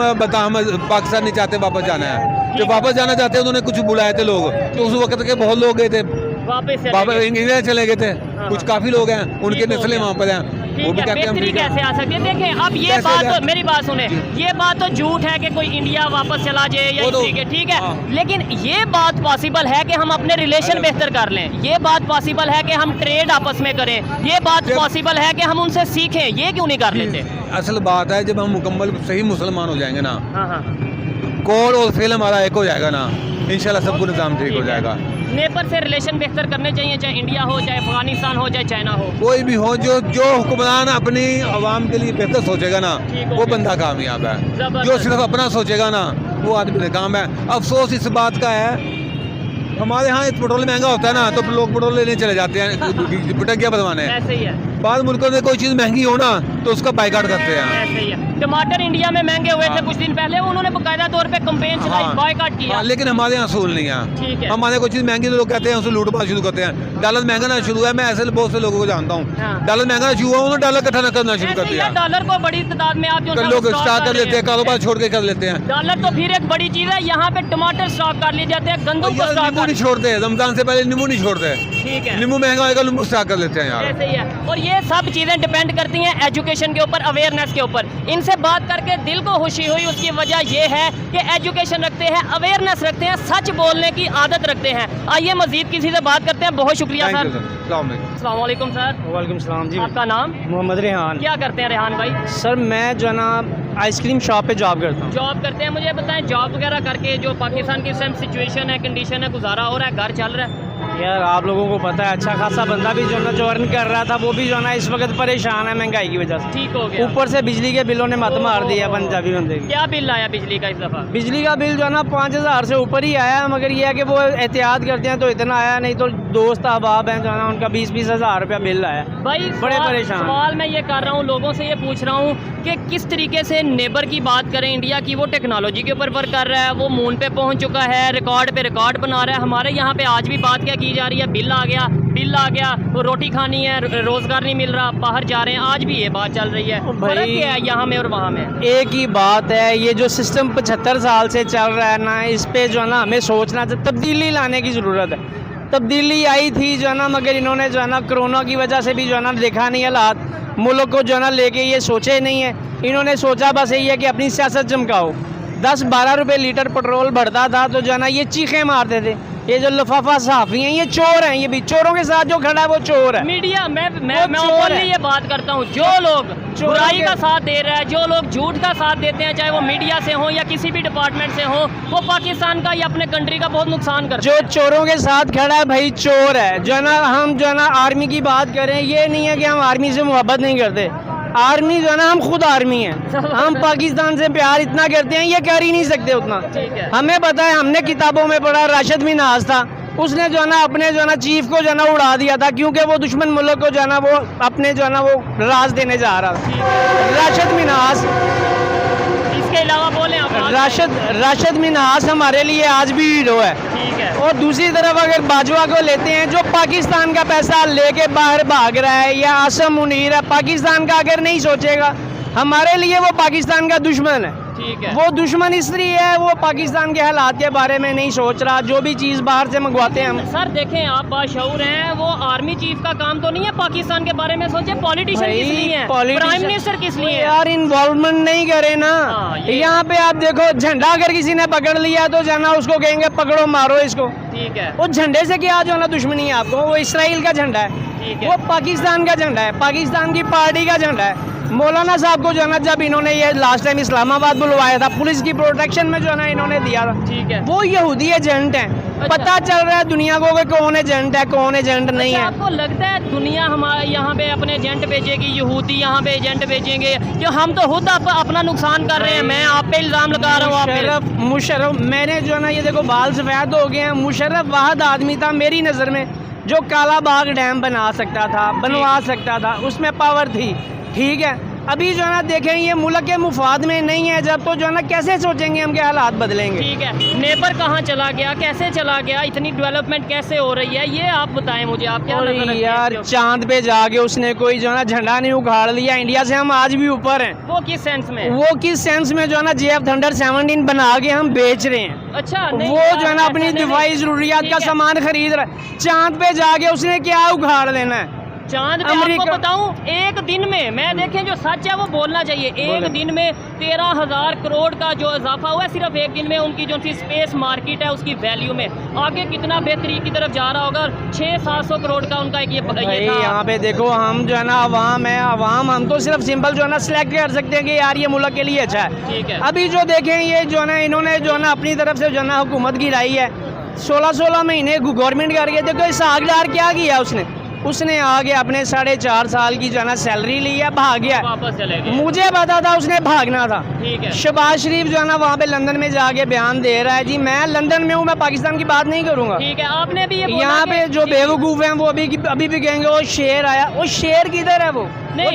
पाकिस्तान नहीं चाहते, वापस जाना है। जो वापस जाना चाहते हैं उन्होंने कुछ बुलाए थे लोग, तो उस वक्त के बहुत लोग गए थे वापस वापस इंग्लैंड चले गए थे। कुछ काफी लोग हैं, उनके ठीक हो नस्लें गया। वहाँ पर हैं, वो भी कहते हैं हम बेहतरी ठीक है। कैसे आ सकती है? देखें अब ये कैसे बात क्या? तो, मेरी बात सुने, ये बात तो झूठ है कि कोई इंडिया वापस चला जाए या वो तो- इसी के, ठीक है, हाँ। लेकिन ये बात पॉसिबल है कि हम अपने रिलेशन बेहतर कर लें, ये बात पॉसिबल है कि हम ट्रेड आपस में करें, ये बात जब- पॉसिबल है कि हम उनसे सीखें, ये क्यों नहीं कर लेते? असल बात है जब हम मुकम्मल सही मुसलमान हो जाएंगे ना, हाँ हाँ, कौल और फेल हमारा एक हो जाएगा ना, इंशाल्लाह सबको निज़ाम ठीक हो जाएगा। नेबर से रिलेशन बेहतर करने चाहिए, चाहे इंडिया हो, चाहे अफगानिस्तान हो, चाहे चाइना हो। कोई भी हो, जो हुक्मरान अपनी आवाम के लिए बेहतर सोचेगा ना, ठीक हो वो गया। बंदा कामयाब है। जबरदस्त। जो सिर्फ अपना सोचेगा ना, वो आदमी नाकाम है। अफसोस इस बात का है, हमारे यहाँ पेट्रोल महंगा होता है ना, तो लोग पेट्रोल लेने चले जाते हैं पिटकिया बनवाने। ऐसे ही है, बाद मुल्कों में कोई चीज़ महंगी हो ना तो उसका बाइकाट करते हैं। ऐसे ही है। टमाटर इंडिया में महंगे हुए थे कुछ दिन पहले, उन्होंने बाकायदा तौर पे कंपेन चलाई, बॉयकॉट किया। हाँ, लेकिन हमारे यहाँ असूल नहीं ठीक है। है। हमारे कोई चीज़ महंगी तो लोग कहते हैं उसे लूटपाट शुरू करते हैं। डॉलर महंगा ना शुरू है, मैं ऐसे बहुत से लोगों को जानता हूँ, हाँ। डॉलर महंगा शुरू हुआ उन्होंने डॉलर इकट्ठा करना शुरू कर ऐसे ही दिया। है, डॉलर को बड़ी तादाद में आप जो कर है लोग स्टॉक स्टॉक कर रहे लेते हैं, कारोबार छोड़ के कर लेते हैं। डॉलर तो फिर एक बड़ी चीज है, यहाँ पे टमाटर स्टॉक कर लिए जाते हैं, गंदम को यार, स्टॉक नींबू कर, नहीं छोड़ते, रमजान से पहले नींबू नहीं छोड़ते। ठीक है, नींबू महंगा होगा, नींबू स्टॉक कर लेते हैं यार। ऐसे ही है। और ये सब चीजें डिपेंड करती हैं एजुकेशन के ऊपर, अवेयरनेस के ऊपर। इनसे बात करके दिल को खुशी हुई, उसकी वजह ये है कि एजुकेशन रखते हैं, अवेयरनेस रखते हैं, सच बोलने की आदत रखते हैं। आइए मजीद किसी से बात करते हैं। बहुत शुक्रिया थैंक यू सर। सर, अस्सलाम वालेकुम। अस्सलाम वालेकुम सर। वालेकुम सलाम जी। आपका नाम? मोहम्मद रेहान। क्या करते हैं रेहान भाई? सर मैं जो है ना आइसक्रीम शॉप पे जॉब करता हूँ। जॉब करते हैं। मुझे बताएं, जॉब वगैरह करके जो पाकिस्तान की सिचुएशन है, कंडीशन है, गुजारा हो रहा है, घर चल रहा है? यार आप लोगों को पता है, अच्छा खासा बंदा भी जो है ना जो अर्न कर रहा था वो भी जो है ना इस वक्त परेशान है महंगाई की वजह से। ठीक हो गया। ऊपर से बिजली के बिलों ने मत मार दिया पंजाबी बंदे की। क्या बिल आया बिजली का इस दफा? बिजली का बिल जो है ना 5000 से ऊपर ही आया, मगर ये है कि वो एहतियात करते हैं तो इतना आया, नहीं तो दोस्त अहबाब हैं जो है ना उनका 20-20 हज़ार रुपया बिल आया। भाई बड़े परेशान। सवाल मैं ये कर रहा हूँ, लोगों से ये पूछ रहा हूँ कि किस तरीके से नेबर की बात करें इंडिया की, वो टेक्नोलॉजी के ऊपर वर्क कर रहा है, वो मून पे पहुंच चुका है, रिकॉर्ड पे रिकॉर्ड बना रहा है। हमारे यहाँ पे आज भी बात क्या की जा रही है, बिल आ गया, वो रोटी खानी है, रोजगार नहीं मिल रहा, बाहर जा रहे हैं, आज भी ये बात चल रही है। भाई- फर्क क्या है यहाँ में और वहाँ में? एक ही बात है, ये जो सिस्टम 75 साल से चल रहा है ना, इस पे जो है ना हमें सोचना, तब्दीली लाने की ज़रूरत है। तब्दीली आई थी जो है ना, मगर इन्होंने जो है ना कोरोना की वजह से भी जो है ना देखा नहीं हालात, मुल्क को जो है ना लेके ये सोचे नहीं है। इन्होंने सोचा बस यही है कि अपनी सियासत चमकाओ। 10-12 रुपये लीटर पेट्रोल बढ़ता था तो जो है ना ये चीखें मारते थे, ये जो लफाफा सहाफ़ी हैं ये चोर हैं, ये भी चोरों के साथ जो खड़ा है वो चोर है। मीडिया मैं चोर ओपनली है। ये बात करता हूँ, जो लोग चोरों बुराई के- का साथ दे रहा है, जो लोग झूठ का साथ देते हैं, चाहे वो मीडिया से हो या किसी भी डिपार्टमेंट से हो, वो पाकिस्तान का या अपने कंट्री का बहुत नुकसान करते जो चोरों के साथ खड़ा है भाई चोर है। जो है ना हम जो है ना आर्मी की बात करें, ये नहीं है कि हम आर्मी से मोहब्बत नहीं करते, आर्मी जो है ना हम खुद आर्मी हैं, हम पाकिस्तान से प्यार इतना करते हैं ये कर ही नहीं सकते उतना। ठीक है। हमें पता है, हमने किताबों में पढ़ा, राशिद मिन्हाज था, उसने जो है ना अपने जो है ना चीफ को जो है ना उड़ा दिया था, क्योंकि वो दुश्मन मुल्क को जो है ना वो अपने जो है ना वो राज देने जा रहा था। राशिद मिन्हास, इसके अलावा बोले आप राशिद मिन्हास हमारे लिए आज भी हीरो है। ठीक है। और दूसरी तरफ अगर बाजवा को लेते हैं, जो पाकिस्तान का पैसा लेके बाहर भाग रहा है, या आसम मुनीर है, पाकिस्तान का अगर नहीं सोचेगा, हमारे लिए वो पाकिस्तान का दुश्मन है। ठीक है। वो दुश्मन इसलिए है, वो पाकिस्तान के हालात के बारे में नहीं सोच रहा, जो भी चीज़ बाहर से मंगवाते हैं हम। सर देखें, आप बाशऊर हैं, वो आर्मी चीफ का काम तो नहीं है पाकिस्तान के बारे में सोचे। पॉलिटिशियन किस लिए है, प्राइम मिनिस्टर किस लिए है? यार इन्वॉल्वमेंट नहीं करे ना। यहाँ पे आप देखो, झंडा अगर किसी ने पकड़ लिया तो जाना उसको कहेंगे पकड़ो मारो इसको। ठीक है। वो झंडे से क्या जो है ना दुश्मनी है आपको, वो इसराइल का झंडा है, ठीक है। वो पाकिस्तान का झंडा है, पाकिस्तान की पार्टी का झंडा है। मौलाना साहब को जो है ना जब इन्होंने ये लास्ट टाइम इस्लामाबाद बुलवाया था, पुलिस की प्रोटेक्शन में जो है ना इन्होंने दिया था, ठीक है। वो यहूदी एजेंट हैं। अच्छा। पता चल रहा है दुनिया को कि कौन एजेंट है कौन एजेंट नहीं अच्छा, है। आपको लगता है दुनिया हमारे यहाँ पे अपने एजेंट भेजेगी, यहूदी यहाँ पे एजेंट भेजेंगे? जो हम तो खुद अपना नुकसान कर रहे हैं। मैं आप पे इल्जाम लगा रहा हूँ। आप मुशर्रफ मैंने जो है ना ये देखो बाल सफ़ेद हो गए हैं। मुशर्रफ वाहद आदमी था मेरी नज़र में जो काला बाग डैम बना सकता था, बनवा सकता था, उसमें पावर थी। ठीक है, अभी जो है ना देखें ये मुल्क के मुफाद में नहीं है, जब तो जो है ना कैसे सोचेंगे हम के हालात बदलेंगे। ठीक है। नेबर कहाँ चला गया, कैसे चला गया, इतनी डेवलपमेंट कैसे हो रही है, ये आप बताएं मुझे। आप क्या नज़र रखते यार हैं? चांद पे जाके उसने कोई जो है ना झंडा नहीं उखाड़ लिया। इंडिया से हम आज भी ऊपर हैं। वो किस सेंस में? वो किस सेंस में जो है ना JF Thunder 17 बना के हम बेच रहे हैं। अच्छा, वो जो है ना अपनी दिफाई जरूरियात का सामान खरीद रहा है। चांद पे जाके उसने क्या उखाड़ लेना है? चांद पे आपको बताऊं, एक दिन में मैं देखें जो सच है वो बोलना चाहिए। एक दिन में 13,000 करोड़ का जो इजाफा हुआ है सिर्फ एक दिन में, उनकी जो सी स्पेस मार्केट है उसकी वैल्यू में। आगे कितना बेहतरी की तरफ जा रहा होगा। 600-700 करोड़ का उनका ये था। यहाँ पे देखो हम जो है ना अवाम है, अवाम हम तो सिर्फ सिंपल जो है ना सिलेक्ट कर सकते हैं कि यार ये मुल्क के लिए अच्छा है। ठीक है। अभी जो देखें ये जो है ना इन्होंने जो है ना अपनी तरफ से जो है ना हुकूमत गिराई है। 16-16 महीने गवर्नमेंट करके देखो इसहाक डार क्या किया उसने आगे अपने 4.5 साल की जो है ना सैलरी ली है, भाग गया। वापस चले गए। मुझे पता था उसने भागना था। ठीक है। शहबाज शरीफ जो है ना वहाँ पे लंदन में जाके बयान दे रहा है, जी मैं लंदन में हूँ, मैं पाकिस्तान की बात नहीं करूँगा। ठीक है। आपने भी ये बोला यहाँ पे जो बेवकूफ़ हैं वो अभी भी कहेंगे वो शेर आया। वो शेर किधर है? वो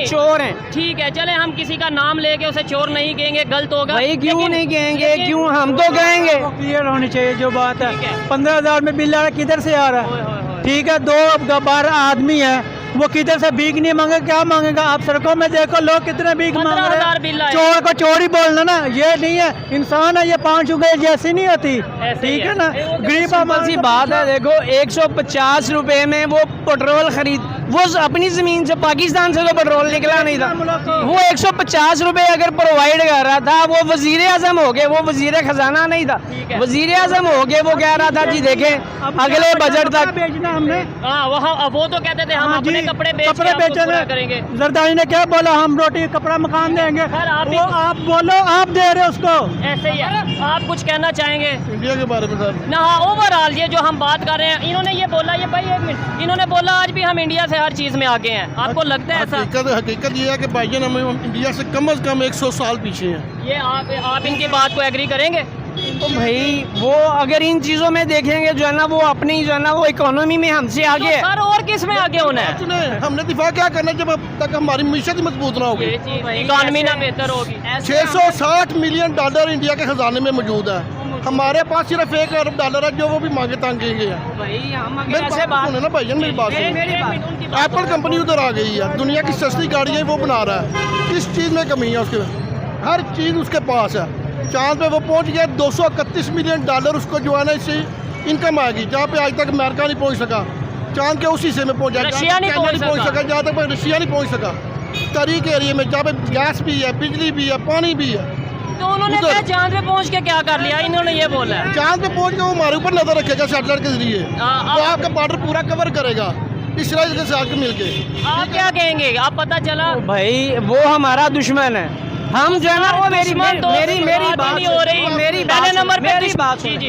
चोर हैं। ठीक है, चले हम किसी का नाम लेके उसे चोर नहीं कहेंगे, गलत होगा भाई। क्यों नहीं कहेंगे? क्यों? हम तो कहेंगे। क्लियर होनी चाहिए जो बात है। ठीक है। 15,000 में बिल आ रहा है, किधर से आ रहा है? ठीक है, 2 बार आदमी है, वो किधर से भीख नहीं मांगे, क्या मांगेगा? आप सड़कों में देखो लोग कितने भीख मांग रहे 15,000 बिल हैं। आए। चोर को चोर ही बोलना ना, ये नहीं है इंसान है, ये 5 उंगली जैसी नहीं होती। ठीक है ना, गरीब सिंपल सी बात है। देखो 150 रुपए में वो पेट्रोल खरीद, वो अपनी जमीन से पाकिस्तान से तो पेट्रोल निकला नहीं था। वो 150 रुपए अगर प्रोवाइड कर रहा था, वो वजीर आजम हो गए, वो वजीर खजाना नहीं था, वजीर आजम हो गए। वो कह रहा था जी देखें अगले बजट तक बेचना हमने। हाँ, वो तो कहते थे हम अपने कपड़े बेचना करेंगे। जरदारी ने क्या बोला, हम रोटी कपड़ा मकान देंगे। वो आप बोलो, आप दे रहे हो उसको। ऐसे ही है। आप कुछ कहना चाहेंगे इंडिया के बारे में सर? ना, हाँ, ओवरऑल ये जो हम बात कर रहे हैं, इन्होंने ये बोला, ये भाई एक मिनट, इन्होंने बोला आज भी हम इंडिया से हर चीज़ में आगे हैं। आपको लगता है ऐसा? हकीकत ये है कि भाईजान हम इंडिया से कम से कम 100 साल पीछे हैं। ये आप इनकी बात को एग्री करेंगे? तो भाई वो अगर इन चीज़ों में देखेंगे जो है ना वो अपनी जो है ना वो इकोनॉमी में हमसे आगे है। सर और किस में आगे होना है? हमने दिफा क्या करना जब अब तक हमारी मीशत ही मजबूत ना होगी, इकॉनमी ना बेहतर होगी। 660 मिलियन डॉलर इंडिया के खजाने में मौजूद है। हमारे पास सिर्फ $1 अरब है जो वो भी मांगे तांगेंगे हैं। भाई हम मेरी अगर ऐसे बात सुने ना भाईजान, मेरी बात सुने। एप्पल कंपनी उधर आ गई है, दुनिया की सस्ती गाड़ियाँ वो बना रहा है। किस चीज़ में कमी है उसके? हर चीज़ उसके पास है। चांद पे वो पहुंच गया। $231 मिलियन उसको जो है ना इससे इनकम आएगी, जहाँ पे आज तक अमेरिका नहीं पहुंच सका। चांद के उस हिस्से में पहुंचा, रशिया नहीं पहुंच सका, जहाँ तक रशिया नहीं पहुंच सका। तरीक एरिया में जहाँ पे गैस भी है, बिजली भी है, पानी भी है। तो उन्होंने क्या चांद पे पहुंच के क्या कर लिया? इन्होंने ये बोला है चांद पे पहुंच के वो हमारे ऊपर नजर रखेगा सैटेलाइट के जरिए, वो आपका बॉर्डर पूरा कवर करेगा इसराइल के साथ मिलके। आप क्या कहेंगे? आप पता चला भाई वो हमारा दुश्मन है। हम जो है ना वो मेरी बात नहीं हो रही। मेरी पहले नंबर पे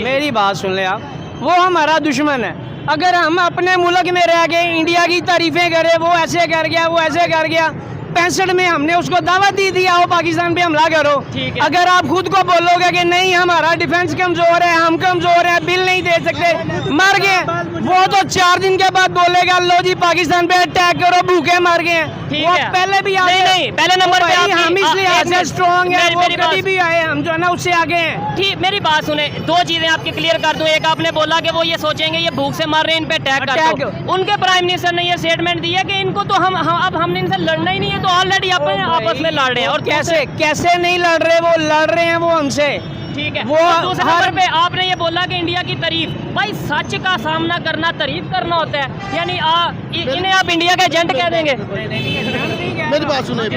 मेरी बात सुन ले आप। वो हमारा दुश्मन है। अगर हम अपने मुल्क में रह के इंडिया की तारीफें करें, वो ऐसे कर गया, वो ऐसे कर गया, 65 में हमने उसको दावत दी थी आओ पाकिस्तान पे हमला करो। ठीक है। अगर आप खुद को बोलोगे कि नहीं हमारा डिफेंस कमजोर है, हम कमजोर है, बिल नहीं दे सकते, मर गए, वो तो 4 दिन के बाद बोलेगा लो जी पाकिस्तान पे अटैक करो, भूखे मर गए। ठीक वो है। पहले भी नहीं, नहीं, पहले नंबर पे आपकी- हम इसलिए एक ऐसे मिनट, स्ट्रॉन्ग है, वो मेरी बात- कभी भी आए हम जो है ना उससे आगे हैं। ठीक, मेरी बात सुने, 2 चीजें आपकी क्लियर कर दूं। एक आपने बोला कि वो ये सोचेंगे ये भूख से मर रहे हैं, इन पे अटैक कर दो। Attack। उनके प्राइम मिनिस्टर ने ये स्टेटमेंट दिया कि इनको तो हम अब हमने इनसे लड़ना ही नहीं है, तो ऑलरेडी आपस में लड़ रहे हैं। और कैसे कैसे नहीं लड़ रहे, वो लड़ रहे हैं वो हमसे। ठीक है, वो और दूसरे हर- नंबर पे आपने ये बोला कि इंडिया की तारीफ, भाई सच का सामना करना तारीफ करना होता है, यानी इन्हें आप इंडिया के एजेंट कह देंगे। मेरी बात सुने,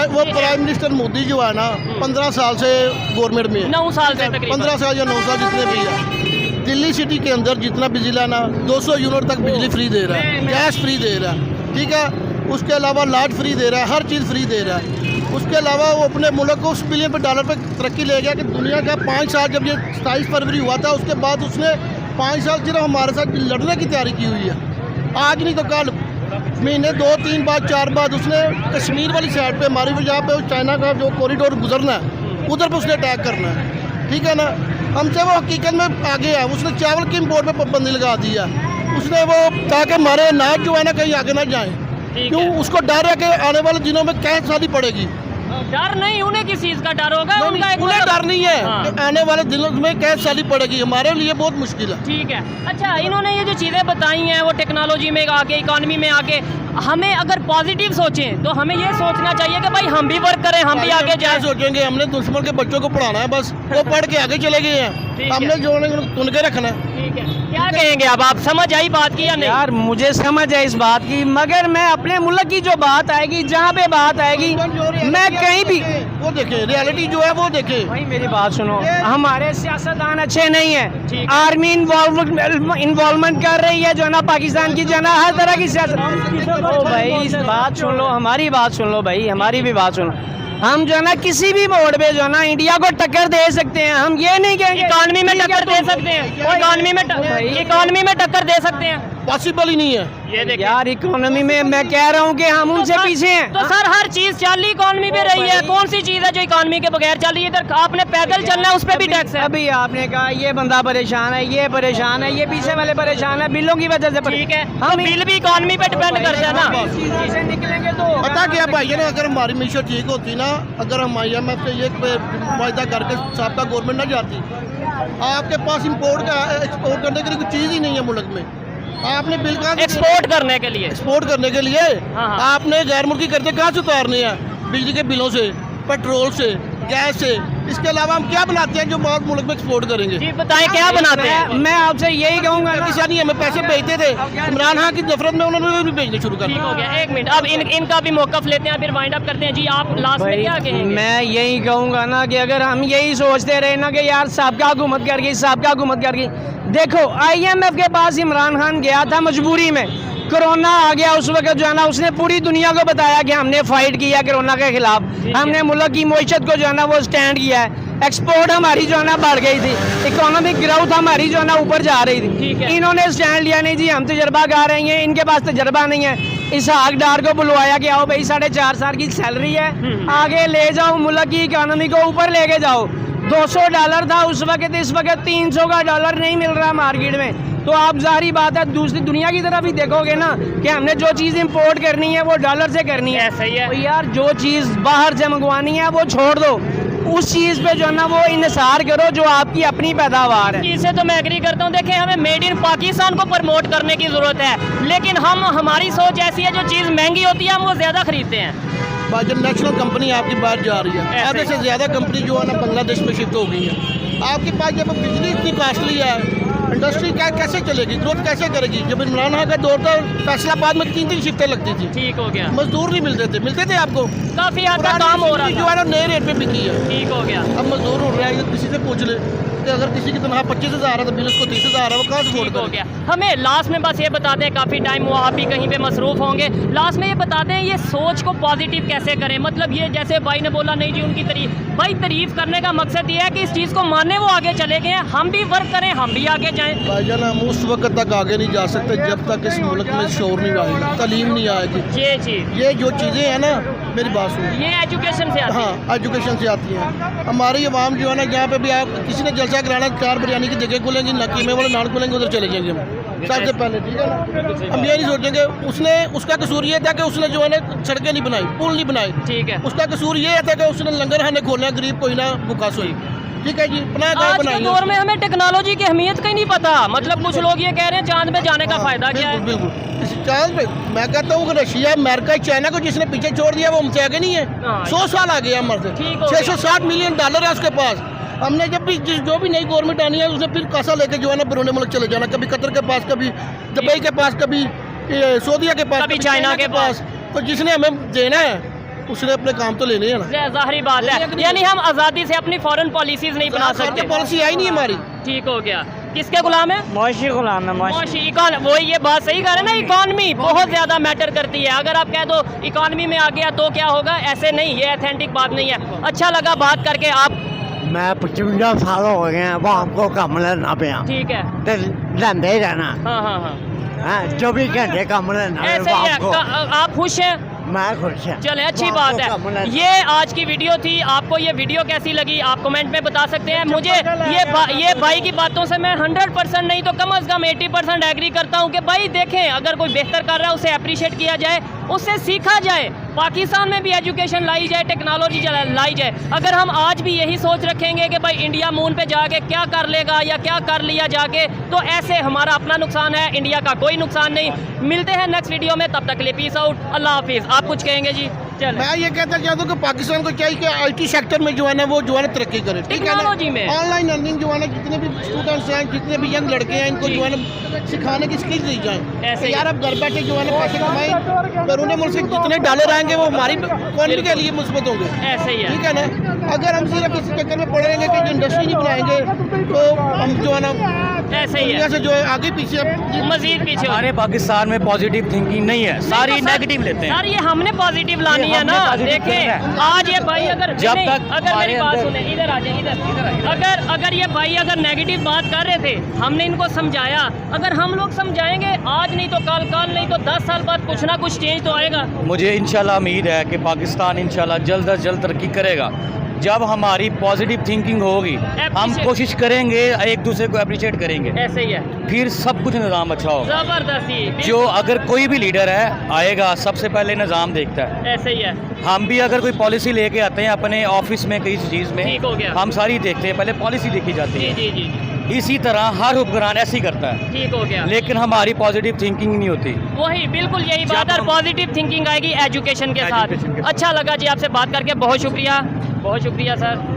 वो प्राइम मिनिस्टर मोदी जो है ना 15 साल से गवर्नमेंट में है। 9 साल से तकरीबन। 15 साल या 9 साल जितने भी है, दिल्ली सिटी के अंदर जितना बिजली ना 200 यूनिट तक बिजली फ्री दे रहा है, गैस फ्री दे रहा है, ठीक है। उसके अलावा लाट फ्री दे रहा है, हर चीज़ फ्री दे रहा है। उसके अलावा वो अपने मुल्क को $1 बिलियन पे तरक्की ले गया कि दुनिया का 5 साल, जब ये 27 फरवरी हुआ था उसके बाद उसने 5 साल सिर्फ हमारे साथ लड़ने की तैयारी की हुई है। आज नहीं तो कल, महीने 2, 3 बाद, 4 बाद उसने कश्मीर वाली साइड पे हमारी जहाँ पे चाइना का जो कॉरिडोर गुजरना है उधर पे उसने अटैक करना है, ठीक है ना। हमसे वो हकीकत में आगे है, उसने चावल की इम्पोर्ट पे पाबंदी लगा दी है, उसने वो ताकि हमारे अनाज जो है ना कहीं आगे ना जाए। क्यों? उसको डर है कि आने वाले दिनों में कैद शादी पड़ेगी। डर नहीं, उन्हें किस चीज का डर होगा? उनका एक उन्हें डर नहीं है हाँ। कि आने वाले दिनों में कैद शादी पड़ेगी, हमारे लिए बहुत मुश्किल है। ठीक है। अच्छा, इन्होंने ये जो चीज़ें बताई हैं वो टेक्नोलॉजी में आके, इकोनॉमी में आके, हमें अगर पॉजिटिव सोचें तो हमें ये सोचना चाहिए कि भाई हम भी वर्क करें, हम भी आगे क्या जाएं। सोचेंगे? हमने दुश्मन के बच्चों को पढ़ाना है, बस वो पढ़ के आगे चले गए ठीक हैं, है। हमने जो तुन के रखना है। ठीक है, क्या कहेंगे अब आप? समझ आई बात की या नहीं? यार मुझे समझ है इस बात की, मगर मैं अपने मुल्क की जो बात आएगी, जहाँ पे बात आएगी, मैं कहीं भी वो देखे, रियलिटी जो है वो देखे। भाई मेरी बात सुनो, हमारे सियासतदान अच्छे नहीं ठीक है, है। आर्मी इन्वॉल्वमेंट कर रही है जो है ना पाकिस्तान की, जो है ना हर तरह की सियासत। ओ भाई इस बात सुन लो, हमारी बात सुन लो भाई, हमारी भी बात सुनो। हम जो है ना किसी भी मोड़ पे जो है ना इंडिया को टक्कर दे सकते हैं, हम ये नहीं कहेंगे इकोनॉमी में ठीक है, टक्कर दे सकते हैं, इकोनॉमी में टक्कर दे सकते हैं। पॉसिबल ही नहीं है। ये देखिए यार इकोनॉमी में मैं कह रहा हूँ कि हम उनसे सर- पीछे हैं। तो सर हर चीज चल रही इकोनॉमी पे रही है, कौन सी चीज है जो इकोनॉमी के बगैर चल रही है? इधर आपने पैदल चलना है, उस पे भी टैक्स है। अभी आपने कहा ये बंदा परेशान है, ये परेशान है, ये पीछे वाले परेशान है, बिलों की वजह से ठीक है, हम तो बिल भी इकोनॉमी पे डिपेंड करता है ना। इस चीज़ से निकलेंगे तो होगा। पता क्या भाई है ना, अगर हमारी मीशत ठीक होती ना, अगर हम IMF से ये वायदा करके साबका गवर्नमेंट ना जाती, आपके पास इंपोर्ट का एक्सपोर्ट करने के लिए कोई चीज़ ही नहीं है मुल्क में। आपने बिल कहाँ से एक्सपोर्ट करने के लिए। एक्सपोर्ट करने के लिए हाँ, हाँ। आपने गैर मुल्की कर्जे कहाँ से उतारने हैं? बिजली के बिलों से, पेट्रोल से, गैस से। इसके अलावा हम क्या बनाते हैं जो बहुत मुल्क में एक्सपोर्ट करेंगे? जी बताएं क्या बनाते हैं? मैं आपसे यही कहूँगा ना, किसी नहीं, हमें पैसे भेजते थे, इमरान खान की नफरत में उन्होंने भी भेजने शुरू कर ठीक दिया। हो गया, एक मिनट, अब इनका भी मौकफ लेते हैं, फिर वाइंड अप करते हैं। जी आप लास्ट में भाई क्या कहेंगे? मैं यही कहूँगा ना कि अगर हम यही सोचते रहे ना कि यार साबका हुकूमत कर गई, साबका हुकूमत कर गई। देखो IMF के पास इमरान खान गया था मजबूरी में, कोरोना आ गया उस वक्त जो है ना, उसने पूरी दुनिया को बताया कि हमने फाइट किया कोरोना के खिलाफ, हमने मुल्क की मईशत को जो है ना वो स्टैंड किया है, एक्सपोर्ट हमारी जो है ना बढ़ गई थी, इकोनॉमिक ग्रोथ हमारी जो है ना ऊपर जा रही ठीक है। थी। इन्होंने स्टैंड लिया नहीं जी, हम तजर्बाकार हैं, इनके पास तजर्बा नहीं है। इसहाक डार को बुलवाया कि आओ भाई 4.5 साल की सैलरी है, आगे ले जाओ, मुल्क की इकोनॉमी को ऊपर लेके जाओ। $200 था उस वक्त, इस वक्त $300 का डॉलर नहीं मिल रहा मार्केट में। तो आप जाहिर बात है दूसरी दुनिया की तरफ ही देखोगे ना कि हमने जो चीज़ इंपोर्ट करनी है वो डॉलर से करनी है। सही है। तो यार जो चीज़ बाहर से मंगवानी है वो छोड़ दो, उस चीज़ पे जो है ना वो इन्हिसार करो जो आपकी अपनी पैदावार है। इससे तो मैं एग्री करता हूँ। देखें, हमें मेड इन पाकिस्तान को प्रमोट करने की ज़रूरत है, लेकिन हमारी सोच ऐसी है जो चीज़ महंगी होती है हम वो ज़्यादा खरीदते हैं। भाई जब नेशनल कंपनी आपकी बाहर जा रही है, ऐसे आधे से ज़्यादा कंपनी जो है ना बांग्लादेश में शिफ्ट हो गई है। आपके पास जब बिजली इतनी कास्टली है, इंडस्ट्री क्या कैसे चलेगी, ग्रोथ कैसे करेगी? जब इमरान खान का दौर था, फैसलाबाद में 3 शिफ्टें लगती थी, ठीक हो गया, मजदूर नहीं मिलते थे आपको। काफ़ी हद तक काम हो रहा जो था। है ना नए रेट पे बिकी है। ठीक हो गया। अब मजदूर उड़ रहा है, किसी से पूछ ले, कि अगर किसी की तनख्वाह 25,000 है तो बिल उसको 30,000 है, वो कहाँ से ठीक अफोर्ड हो करे? गया। हमें लास्ट में बस ये बता दें, काफ़ी टाइम हुआ, आप भी कहीं पे मसरूफ़ होंगे, लास्ट में ये बता दें ये सोच को पॉजिटिव कैसे करें। मतलब ये जैसे भाई ने बोला नहीं जी उनकी तारीफ करने का मकसद ये है कि इस चीज़ को माने वो आगे चले गए हैं, हम भी वर्क करें, हम भी आगे जाएँ। भाईजान हम उस वक्त तक आगे नहीं जा सकते जब तक इस मुल्क में शोर नहीं आएगा, तालीम नहीं आएगी। ये चीज़, ये जो चीज़ें हैं ना, मेरी बात सुनो, ये एजुकेशन से आती है। हाँ एजुकेशन से आती हैं। हमारी आवाम जो है ना, जहाँ पे भी आप किसी ने जलसा कराना, 4 बिरयानी की जगह खुलेंगी, नकीमे वाले नान खुलेंगे, उधर चले जाएंगे हम सबसे पहले, ठीक है ना। हम ये नहीं सोचेंगे उसने, उसका कसूर ये था कि उसने जो है ना सड़कें नहीं बनाई, पुल नहीं बनाई, ठीक है। उसका कसूर ये था कि उसने लंगर खाने खोलना, गरीब कोई ना भूखा सोई, ठीक है जी। अपना गाँव आज के बनाई दौर में हमें टेक्नोलॉजी की अहमियत का ही नहीं पता। मतलब कुछ लोग ये कह रहे हैं चांद पे जाने का फायदा क्या है। बिल्कुल इस चांद पे मैं कहता हूँ कि रशिया, अमेरिका, चाइना को जिसने पीछे छोड़ दिया वो हमसे आगे नहीं है। हाँ। 100 साल आगे है हमारे ठीक हो से। गया। 660 मिलियन डॉलर है उसके पास। हमने जब भी जो भी नई गवर्नमेंट आनी है उसने फिर कासा लेके जो है ना बरूने मुल्क चले जाना, कभी कतर के पास, कभी दुबई के पास, कभी सऊदीया के पास, कभी चाइना के पास। तो जिसने हमें देना है उसने अपने काम तो लेने हैं ना। जाहिर बात है, यानी हम आज़ादी से अपनी फॉरेन पॉलिसीज नहीं बना सकते। पॉलिसी आई नहीं हमारी। ठीक हो गया। किसके गुलाम है? मुआशी गुलाम है, मुआशी वही ये बात सही कह रहे हैं ना, इकॉनमी बहुत ज़्यादा मैटर करती है। अगर आप कह दो इकॉनमी में आ गया तो क्या होगा, ऐसे नहीं, ये ऑथेंटिक बात नहीं है। अच्छा लगा बात करके। आप मैं 55 साल हो गए हैं, वो हमको कम लेना पिया, ठीक है। तो लेंदे ही रहना। हाँ हाँ हाँ, 24 घंटे कम लेना ऐसे ही है। आप खुश हैं? मैं खुश है। चले, अच्छी बात है। ये आज की वीडियो थी। आपको ये वीडियो कैसी लगी आप कमेंट में बता सकते हैं। मुझे ये भाई की बातों से मैं 100% नहीं तो कम अज़ कम 80% एग्री करता हूँ कि भाई देखें, अगर कोई बेहतर कर रहा है उसे अप्रिशिएट किया जाए, उससे सीखा जाए। पाकिस्तान में भी एजुकेशन लाई जाए, टेक्नोलॉजी लाई जाए। अगर हम आज भी यही सोच रखेंगे कि भाई इंडिया मून पे जाके क्या कर लेगा या क्या कर लिया जाके, तो ऐसे हमारा अपना नुकसान है, इंडिया का कोई नुकसान नहीं। मिलते हैं नेक्स्ट वीडियो में, तब तक के लिए पीस आउट, अल्लाह हाफिज़। आप कुछ कहेंगे जी? चल, मैं ये कहता चाहता हूँ कि पाकिस्तान को चाहिए कि आईटी सेक्टर में जो है ना वो जो है ना तरक्की करे, ठीक है ना। टेक्नोलॉजी में ऑनलाइन अर्निंग जो है ना, जितने भी स्टूडेंट्स हैं, जितने भी यंग लड़के हैं, इनको जो है ना सिखाने की स्किल्स दी जाए। ऐसे ही। यार अब घर बैठे जो है ना पैसे कमाएं, बैरून मुल्क से जितने डॉलर आएंगे वो हमारी इकॉनमी के लिए मुस्बत होंगे, ऐसे ही है। ठीक है ना। अगर हम सिर्फ इस चक्कर में पड़े रहेंगे कि इंडस्ट्री नहीं बनाएंगे तो हम जो है ना ऐसे ही दुनिया है, से जो है आगे पीछे मजीद पीछे हो। हमारे पाकिस्तान में पॉजिटिव थिंकिंग नहीं है, सारी नहीं तो सर- नेगेटिव लेते हैं। सर ये हमने पॉजिटिव लानी है हमने ना। positive देखें करना है। आज ये भाई अगर जब नहीं, तक अगर हमारे मेरी बात अंदर- सुने, इधर आ जाए, इधर। अगर ये भाई अगर नेगेटिव बात कर रहे थे, हमने इनको समझाया। अगर हम लोग समझाएंगे आज नहीं तो कल, कल नहीं तो 10 साल बाद कुछ ना कुछ चेंज तो आएगा। मुझे इंशाल्लाह उम्मीद है कि पाकिस्तान इंशाल्लाह जल्द अज जल्द तरक्की करेगा। जब हमारी पॉजिटिव थिंकिंग होगी, हम Appreciate- कोशिश करेंगे, एक दूसरे को अप्रिशिएट करेंगे, ऐसे ही है, फिर सब कुछ निज़ाम अच्छा होगा। जबरदस्ती जो अगर कोई भी लीडर है आएगा, सबसे पहले निज़ाम देखता है। ऐसे ही है। हम भी अगर कोई पॉलिसी लेके आते हैं अपने ऑफिस में, किसी चीज़ में, ठीक हो गया। हम सारी देखते हैं, पहले पॉलिसी देखी जाती जी है। जी जी, इसी तरह हर हुक्मरान ऐसे ही करता है, ठीक हो गया। लेकिन हमारी पॉजिटिव थिंकिंग नहीं होती। वही बिल्कुल यही जब बात है, हम- पॉजिटिव थिंकिंग आएगी एजुकेशन के साथ। Education के साथ। अच्छा लगा जी आपसे बात करके, बहुत शुक्रिया, बहुत शुक्रिया सर।